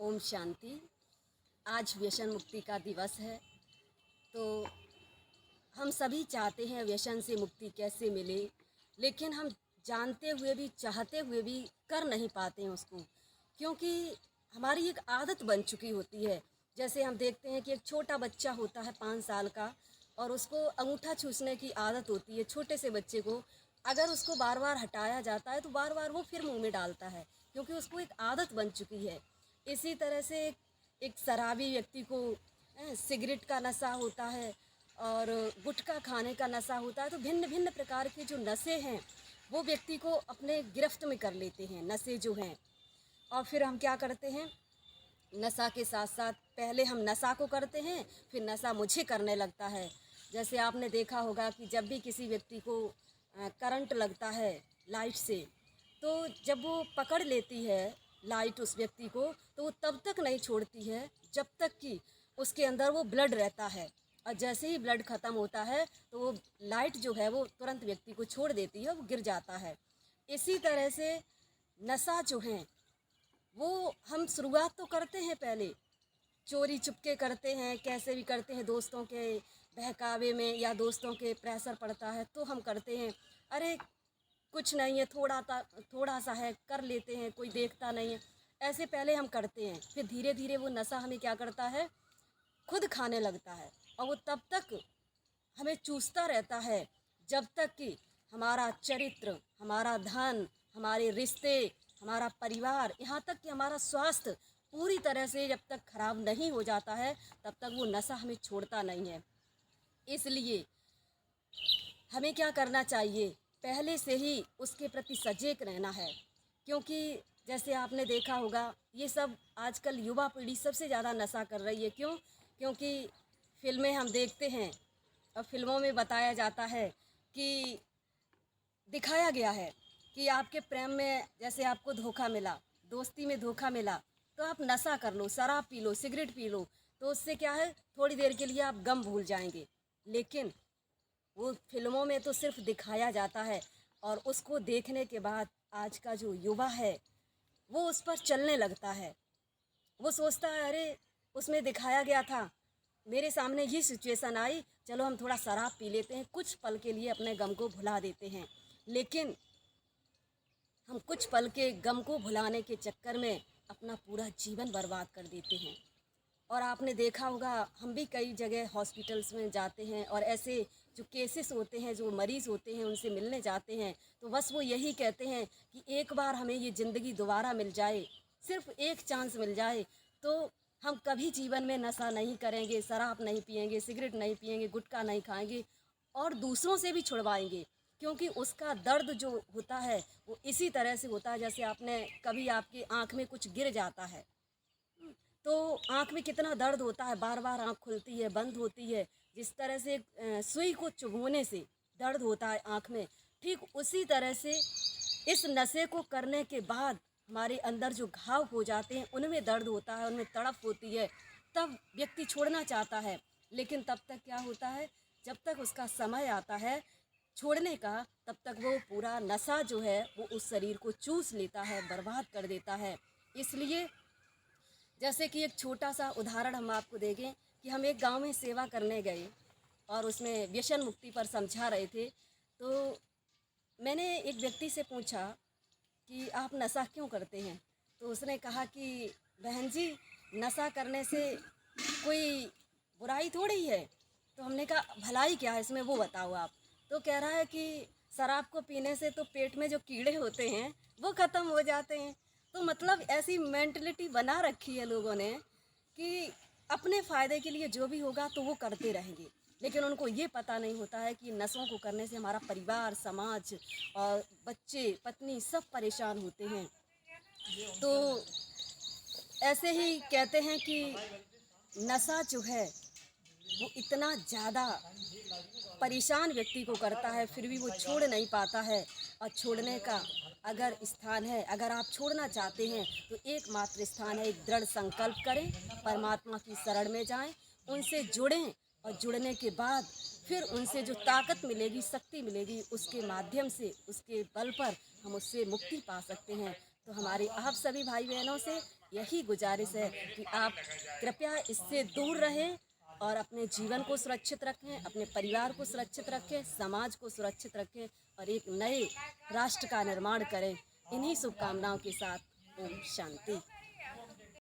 ओम शांति। आज व्यसन मुक्ति का दिवस है। तो हम सभी चाहते हैं व्यसन से मुक्ति कैसे मिले, लेकिन हम जानते हुए भी चाहते हुए भी कर नहीं पाते हैं उसको, क्योंकि हमारी एक आदत बन चुकी होती है। जैसे हम देखते हैं कि एक छोटा बच्चा होता है 5 साल का और उसको अंगूठा चूसने की आदत होती है। छोटे से बच्चे को अगर उसको बार बार हटाया जाता है तो बार बार वो फिर मुंह में डालता है, क्योंकि उसको एक आदत बन चुकी है। इसी तरह से एक शराबी व्यक्ति को सिगरेट का नशा होता है और गुटखा खाने का नशा होता है। तो भिन्न भिन्न प्रकार के जो नशे हैं वो व्यक्ति को अपने गिरफ्त में कर लेते हैं, नशे जो हैं। और फिर हम क्या करते हैं, नशा के साथ साथ पहले हम नशा को करते हैं, फिर नशा मुझे करने लगता है। जैसे आपने देखा होगा कि जब भी किसी व्यक्ति को करंट लगता है लाइट से, तो जब वो पकड़ लेती है लाइट उस व्यक्ति को, तो वो तब तक नहीं छोड़ती है जब तक कि उसके अंदर वो ब्लड रहता है। और जैसे ही ब्लड ख़त्म होता है तो वो लाइट जो है वो तुरंत व्यक्ति को छोड़ देती है, वो गिर जाता है। इसी तरह से नशा जो है वो हम शुरुआत तो करते हैं, पहले चोरी चुपके करते हैं, कैसे भी करते हैं, दोस्तों के बहकावे में या दोस्तों के प्रेशर पड़ता है तो हम करते हैं। अरे कुछ नहीं है, थोड़ा सा है, कर लेते हैं, कोई देखता नहीं है, ऐसे पहले हम करते हैं। फिर धीरे धीरे वो नशा हमें क्या करता है, खुद खाने लगता है। और वो तब तक हमें चूसता रहता है जब तक कि हमारा चरित्र, हमारा धन, हमारे रिश्ते, हमारा परिवार, यहाँ तक कि हमारा स्वास्थ्य पूरी तरह से जब तक खराब नहीं हो जाता है तब तक वो नशा हमें छोड़ता नहीं है। इसलिए हमें क्या करना चाहिए, पहले से ही उसके प्रति सजग रहना है। क्योंकि जैसे आपने देखा होगा, ये सब आजकल युवा पीढ़ी सबसे ज़्यादा नशा कर रही है। क्यों? क्योंकि फिल्में हम देखते हैं और फिल्मों में बताया जाता है कि दिखाया गया है कि आपके प्रेम में जैसे आपको धोखा मिला, दोस्ती में धोखा मिला, तो आप नशा कर लो, शराब P low, cigarette P low, तो उससे क्या है, थोड़ी देर के लिए आप गम भूल जाएंगे। लेकिन वो फिल्मों में तो सिर्फ दिखाया जाता है, और उसको देखने के बाद आज का जो युवा है वो उस पर चलने लगता है। वो सोचता है, अरे उसमें दिखाया गया था, मेरे सामने ये सिचुएशन आई, चलो हम थोड़ा शराब पी लेते हैं, कुछ पल के लिए अपने गम को भुला देते हैं। लेकिन हम कुछ पल के गम को भुलाने के चक्कर में अपना पूरा जीवन बर्बाद कर देते हैं। और आपने देखा होगा, हम भी कई जगह हॉस्पिटल्स में जाते हैं और ऐसे जो केसेस होते हैं, जो मरीज़ होते हैं, उनसे मिलने जाते हैं, तो बस वो यही कहते हैं कि एक बार हमें ये ज़िंदगी दोबारा मिल जाए, सिर्फ एक चांस मिल जाए, तो हम कभी जीवन में नशा नहीं करेंगे, शराब नहीं पिएंगे, सिगरेट नहीं पिएंगे, गुटखा नहीं खाएंगे और दूसरों से भी छुड़वाएंगे। क्योंकि उसका दर्द जो होता है वो इसी तरह से होता है, जैसे आपने कभी आपकी आँख में कुछ गिर जाता है तो आँख में कितना दर्द होता है, बार बार आँख खुलती है, बंद होती है। जिस तरह से सुई को चुभोने से दर्द होता है आँख में, ठीक उसी तरह से इस नशे को करने के बाद हमारे अंदर जो घाव हो जाते हैं उनमें दर्द होता है, उनमें तड़प होती है। तब व्यक्ति छोड़ना चाहता है, लेकिन तब तक क्या होता है, जब तक उसका समय आता है छोड़ने का, तब तक वो पूरा नशा जो है वो उस शरीर को चूस लेता है, बर्बाद कर देता है। इसलिए जैसे कि एक छोटा सा उदाहरण हम आपको देंगे कि हम एक गांव में सेवा करने गए और उसमें व्यसन मुक्ति पर समझा रहे थे। तो मैंने एक व्यक्ति से पूछा कि आप नशा क्यों करते हैं? तो उसने कहा कि बहन जी, नशा करने से कोई बुराई थोड़ी है। तो हमने कहा भलाई क्या है इसमें, वो बताओ आप। तो कह रहा है कि शराब को पीने से तो पेट में जो कीड़े होते हैं वो ख़त्म हो जाते हैं। तो मतलब ऐसी मेंटलिटी बना रखी है लोगों ने कि अपने फ़ायदे के लिए जो भी होगा तो वो करते रहेंगे, लेकिन उनको ये पता नहीं होता है कि नशों को करने से हमारा परिवार, समाज और बच्चे, पत्नी सब परेशान होते हैं। तो ऐसे ही कहते हैं कि नशा जो है वो इतना ज़्यादा परेशान व्यक्ति को करता है, फिर भी वो छोड़ नहीं पाता है। और छोड़ने का अगर स्थान है, अगर आप छोड़ना चाहते हैं तो एकमात्र स्थान है, एक दृढ़ संकल्प करें, परमात्मा की शरण में जाएं, उनसे जुड़ें, और जुड़ने के बाद फिर उनसे जो ताकत मिलेगी, शक्ति मिलेगी, उसके माध्यम से, उसके बल पर हम उससे मुक्ति पा सकते हैं। तो हमारी आप सभी भाई बहनों से यही गुजारिश है कि आप कृपया इससे दूर रहें और अपने जीवन को सुरक्षित रखें, अपने परिवार को सुरक्षित रखें, समाज को सुरक्षित रखें और एक नए राष्ट्र का निर्माण करें। इन्हीं शुभकामनाओं के साथ ओम शांति।